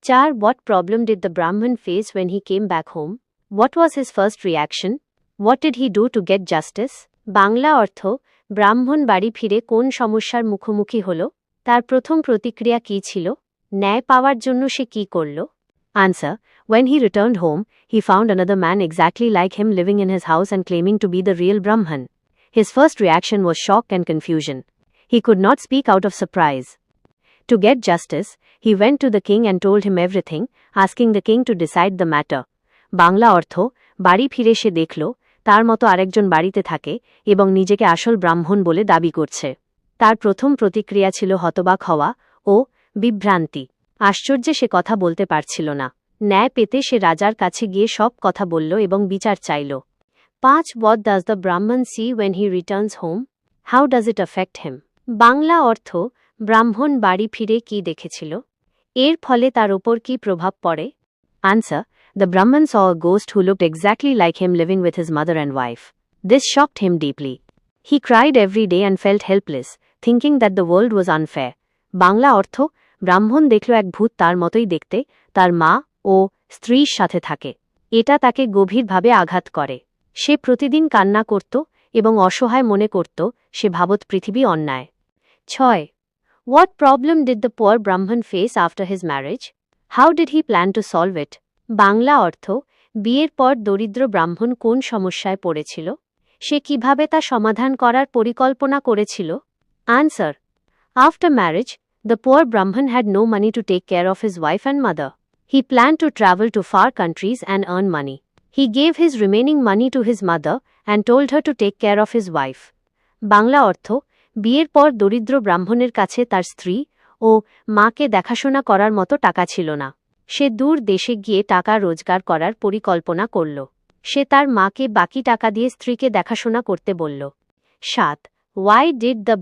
4. What problem did the Brahmin face when he came back home? What was his first reaction? What did he do to get justice? Bangla অর্থ ব্রাহ্মণ বাড়ি ফিরে কোন সমস্যার মুখোমুখি হল, তার প্রথম প্রতিক্রিয়া কী ছিল, ন্যায় পাওয়ার জন্য সে কী করল? Answer. When he returned home, he found another man exactly like him living in his house and claiming to be the real Brahman. His first reaction was shock and confusion. He could not speak out of surprise. To get justice, he went to the king and told him everything, asking the king to decide the matter. Bangla অর্থ বাড়ি ফিরে সে দেখল তার মতো আরেকজন বাড়িতে থাকে এবং নিজেকে আসল ব্রাহ্মণ বলে দাবি করছে। তার প্রথম প্রতিক্রিয়া ছিল হতবাক হওয়া ও বিভ্রান্তি। আশ্চর্যে সে কথা বলতে পারছিল না। ন্যায় পেতে সে রাজার কাছে গিয়ে সব কথা বলল এবং বিচার চাইল। 5. What does the Brahman see when he returns home? How does it affect him? Bangla অর্থ ব্রাহ্মণ বাড়ি ফিরে কি দেখেছিল, এর ফলে তার ওপর কি প্রভাব পড়ে? Answer. The Brahman saw a ghost who looked exactly like him living with his mother and wife. This shocked him deeply. He cried every day and felt helpless, thinking that the world was unfair. Bangla অর্থ ব্রাহ্মণ দেখল এক ভূত তার মতোই দেখতে তার মা ও স্ত্রীর সাথে থাকে। এটা তাকে গভীরভাবে আঘাত করে। সে প্রতিদিন কান্না করত এবং অসহায় মনে করত সে ভাবত পৃথিবী অন্যায়। 6. What problem did the poor Brahman face after his marriage? How did he plan to solve it? Bangla অর্থ বিয়ের পর দরিদ্র ব্রাহ্মণ কোন সমস্যায় পড়েছিল, সে কিভাবে তা সমাধান করার পরিকল্পনা করেছিল? Answer. After marriage, the poor Brahman had no money to take care of his wife and mother. He planned to travel to far countries and earn money. He gave his remaining money to his mother and told her to take care of his wife. Bangla অর্থ বিয়ের পর দরিদ্র ব্রাহ্মণের কাছে তার স্ত্রী ও মাকে দেখাশোনা করার মতো টাকা ছিল না। সে দূর দেশে গিয়ে টাকা রোজগার করার পরিকল্পনা করল। সে তার মাকে বাকি টাকা দিয়ে স্ত্রীকে দেখাশোনা করতে বলল। 7. Why did the